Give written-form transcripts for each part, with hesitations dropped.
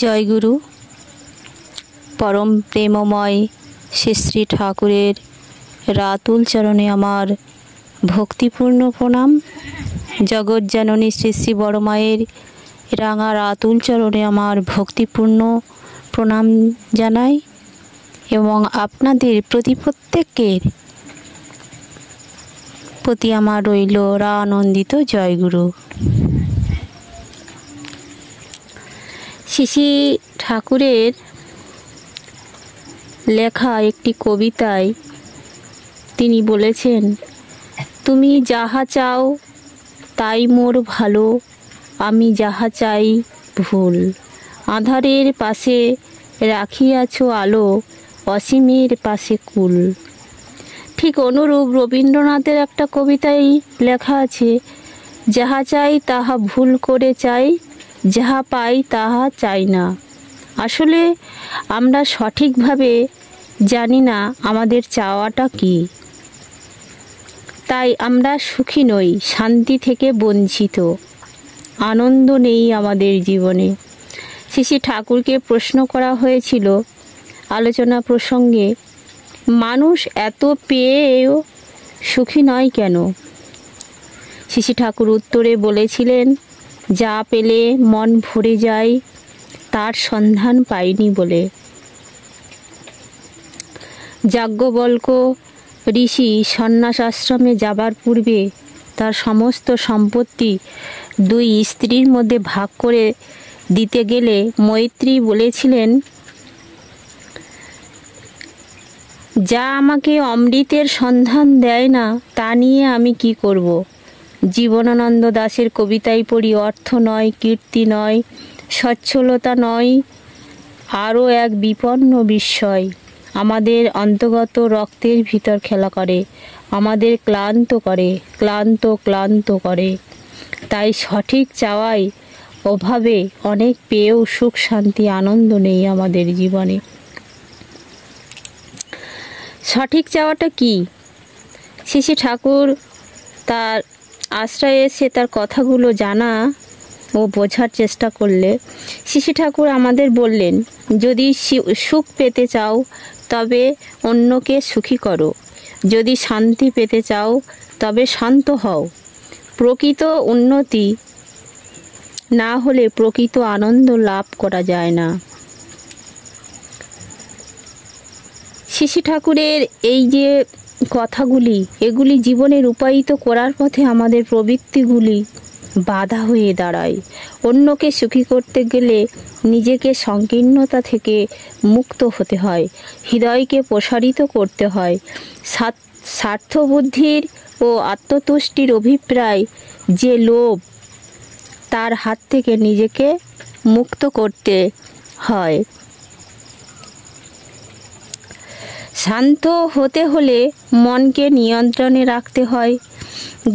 জয়গুরু পরম প্রেমময় শ্রী শ্রী ঠাকুরের রাতুল চরণে আমার ভক্তিপূর্ণ প্রণাম। জগজ্জননী শ্রী শ্রী বড় মায়ের রাঙা রাতুল চরণে আমার ভক্তিপূর্ণ প্রণাম জানাই এবং আপনাদের প্রত্যেকের প্রতি আমার রইল আনন্দিত জয়গুরু। শ্রী শ্রী ঠাকুরের লেখা একটি কবিতায় তিনি বলেছেন, তুমি যাহা চাও তাই মোর ভালো, আমি যাহা চাই ভুল। আঁধারের পাশে রাখিয়াছ আলো, অসীমের পাশে কুল। ঠিক অনুরূপ রবীন্দ্রনাথের একটা কবিতায় লেখা আছে, যাহা চাই তাহা ভুল করে চাই, যাহা পাই তাহা চাই না। আসলে আমরা সঠিকভাবে জানি না আমাদের চাওয়াটা কি, তাই আমরা সুখী নই, শান্তি থেকে বঞ্চিত, আনন্দ নেই আমাদের জীবনে। শ্রী শ্রী ঠাকুরকে প্রশ্ন করা হয়েছিল আলোচনা প্রসঙ্গে, মানুষ এত পেয়েও সুখী নয় কেন? শ্রী শ্রী ঠাকুর উত্তরে বলেছিলেন, যা পেলে মন ভরে যায় তার সন্ধান পাইনি বলে। যাজ্ঞবল্ক্য ঋষি সন্ন্যাস আশ্রমে যাবার পূর্বে তার সমস্ত সম্পত্তি দুই স্ত্রীর মধ্যে ভাগ করে দিতে গেলে মৈত্রী বলেছিলেন, যা আমাকে অমৃতের সন্ধান দেয় না তা নিয়ে আমি কি করব? জীবনানন্দ দাশের কবিতায় পড়ি, অর্থ নয়, কীর্তি নয়, সচ্ছলতা নয়, আরও এক বিপন্ন বিস্ময় আমাদের অন্তর্গত রক্তের ভিতর খেলা করে, আমাদের ক্লান্ত করে। তাই সঠিক চাওয়ায় অভাবে অনেক পেয়েও সুখ শান্তি আনন্দ নেই আমাদের জীবনে। সঠিক চাওয়াটা কি? শ্রী শ্রী ঠাকুর তার আশ্রয়ে এসে তার কথাগুলো জানা ও বোঝার চেষ্টা করলে শ্রী শ্রী ঠাকুর আমাদের বললেন, যদি সুখ পেতে চাও তবে অন্যকে সুখী করো, যদি শান্তি পেতে চাও তবে শান্ত হও। প্রকৃত উন্নতি না হলে প্রকৃত আনন্দ লাভ করা যায় না। শ্রী শ্রী ঠাকুরের এই যে কথাগুলি, এগুলি জীবনে রূপায়িত করার পথে আমাদের প্রবৃত্তিগুলি বাধা হয়ে দাঁড়ায়। অন্যকে সুখী করতে গেলে নিজেকে সংকীর্ণতা থেকে মুক্ত হতে হয়, হৃদয়কে প্রসারিত করতে হয়। স্বার্থবুদ্ধির ও আত্মতুষ্টির অভিপ্রায় যে লোভ, তার হাত থেকে নিজেকে মুক্ত করতে হয়। শান্ত হতে হলে মনকে নিয়ন্ত্রণে রাখতে হয়।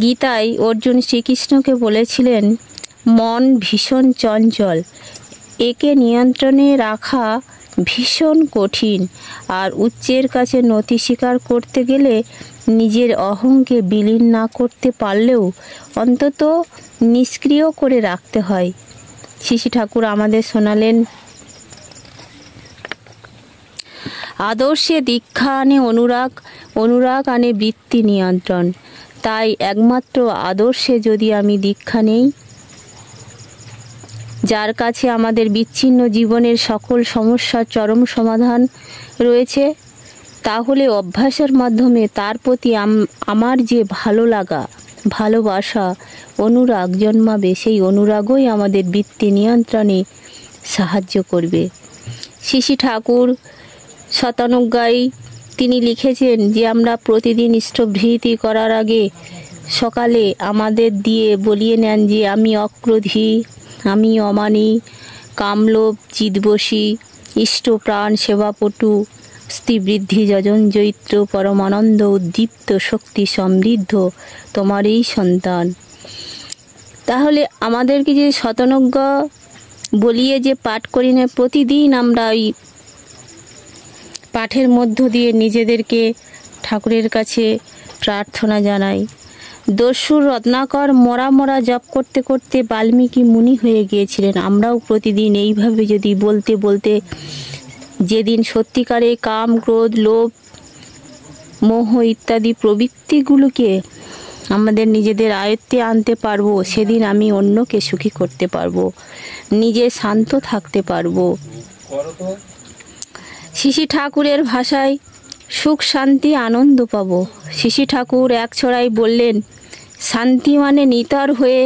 গীতায় অর্জুন শ্রীকৃষ্ণকে বলেছিলেন, মন ভীষণ চঞ্চল, একে নিয়ন্ত্রণে রাখা ভীষণ কঠিন। আর উচ্চের কাছে নতি স্বীকার করতে গেলে নিজের অহংকে বিলীন না করতে পারলেও অন্তত নিষ্ক্রিয় করে রাখতে হয়। শ্রী শ্রী ঠাকুর আমাদের শোনালেন, আদর্শে দীক্ষা আনে অনুরাগ, অনুরাগ আনে বৃত্তি নিয়ন্ত্রণ। তাই একমাত্র আদর্শে যদি আমি দীক্ষা নেই, যার কাছে আমাদের বিচ্ছিন্ন জীবনের সকল সমস্যার চরম সমাধান রয়েছে, তাহলে অভ্যাসের মাধ্যমে তার প্রতি আমার যে ভালো লাগা, ভালোবাসা, অনুরাগ জন্মাবে। সেই অনুরাগই আমাদের বৃত্তি নিয়ন্ত্রণে সাহায্য করবে। শ্রী শ্রী ঠাকুর শতানুজ্ঞায় তিনি লিখেছেন যে আমরা প্রতিদিন ইষ্টভৃতি করার আগে সকালে আমাদের দিয়ে বলিয়ে নেন যে আমি অক্রোধী, আমি অমানী, কামলোভ চিদবশী, ইষ্ট প্রাণ সেবাপটু, স্ত্রীবৃদ্ধি যজন জৈত্র, পরমানন্দ উদ্দীপ্ত শক্তি সমৃদ্ধ তোমারই সন্তান। তাহলে আমাদেরকে যে শতানুজ্ঞা বলিয়ে যে পাঠ করি না, প্রতিদিন আমরা ওই পাঠের মধ্য দিয়ে নিজেদেরকে ঠাকুরের কাছে প্রার্থনা জানাই দস্যুর রত্নাকর মরা মরা জপ করতে করতে বাল্মীকি মুনি হয়ে গিয়েছিলেন। আমরাও প্রতিদিন এইভাবে যদি বলতে বলতে যেদিন সত্যিকারে কাম, ক্রোধ, লোভ, মোহ ইত্যাদি প্রবৃত্তিগুলোকে আমাদের নিজেদের আয়ত্তে আনতে পারবো, সেদিন আমি অন্যকে সুখী করতে পারবো, নিজে শান্ত থাকতে পারবো। শ্রী ঠাকুরের ভাষায় সুখ, শান্তি, আনন্দ পাবো। শ্রী ঠাকুর এক ছড়ায় বললেন, শান্তি মানে নিতর হয়ে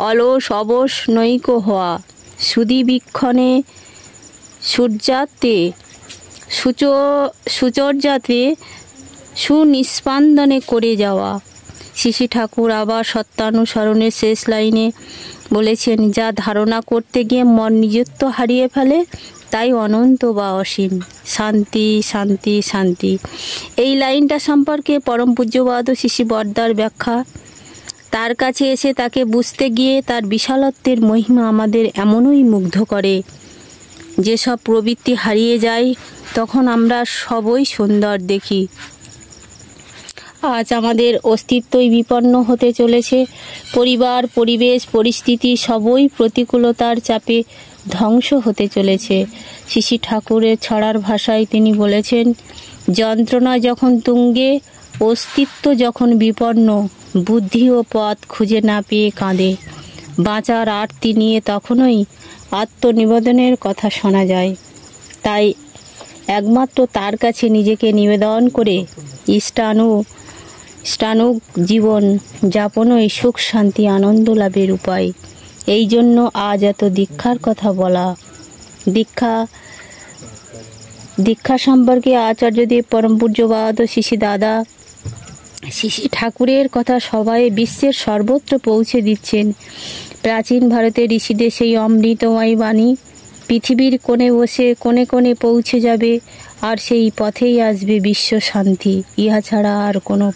অলস অবশ নৈক হওয়া, সুদীবীক্ষণে সূর্যাতে সুচর্যাতে সুনিস্পন্দনে করে যাওয়া। শ্রী ঠাকুর আবার সত্যানুসরণের শেষ লাইনে বলেছেন, যা ধারণা করতে গিয়ে মন নিজত্ব হারিয়ে ফেলে তাই অনন্ত বা অসীম। শান্তি, শান্তি, শান্তি। এই লাইনটা সম্পর্কে পরম পূজ্যপাদ শ্রী বরদার ব্যাখ্যা, তার কাছে এসে তাকে বুঝতে গিয়ে তার বিশালত্বের মহিমা আমাদের এমনই মুগ্ধ করে, যেসব প্রবৃত্তি হারিয়ে যায় তখন আমরা সবই সুন্দর দেখি। আজ আমাদের অস্তিত্বই বিপন্ন হতে চলেছে। পরিবার, পরিবেশ, পরিস্থিতি সবই প্রতিকূলতার চাপে ধ্বংস হতে চলেছে। শ্রী ঠাকুরের ছড়ার ভাষায় তিনি বলেছেন, যন্ত্রণা যখন তুঙ্গে, অস্তিত্ব যখন বিপন্ন, বুদ্ধি ও পথ খুঁজে না পেয়ে কাঁদে। বাঁচার আরতি নিয়ে তখনই আত্মনিবেদনের কথা শোনা যায়। তাই একমাত্র তার কাছে নিজেকে নিবেদন করে ইষ্টানুগ জীবন যাপনই সুখ, শান্তি, আনন্দ লাভের উপায়। এই জন্য আজ এত দীক্ষার কথা বলা। দীক্ষা সম্পর্কে আচার্যদেব পরম পূজ্যপাদ শ্রী দাদা শ্রী ঠাকুরের কথা সবাই বিশ্বের সর্বত্র পৌঁছে দিচ্ছেন। প্রাচীন ভারতের ঋষিদের সেই অমৃতময় বাণী পৃথিবীর কোণে বসে কোণে কোণে পৌঁছে যাবে, আর সেই পথেই আসবে বিশ্ব শান্তি। ইহা ছাড়া আর কোনো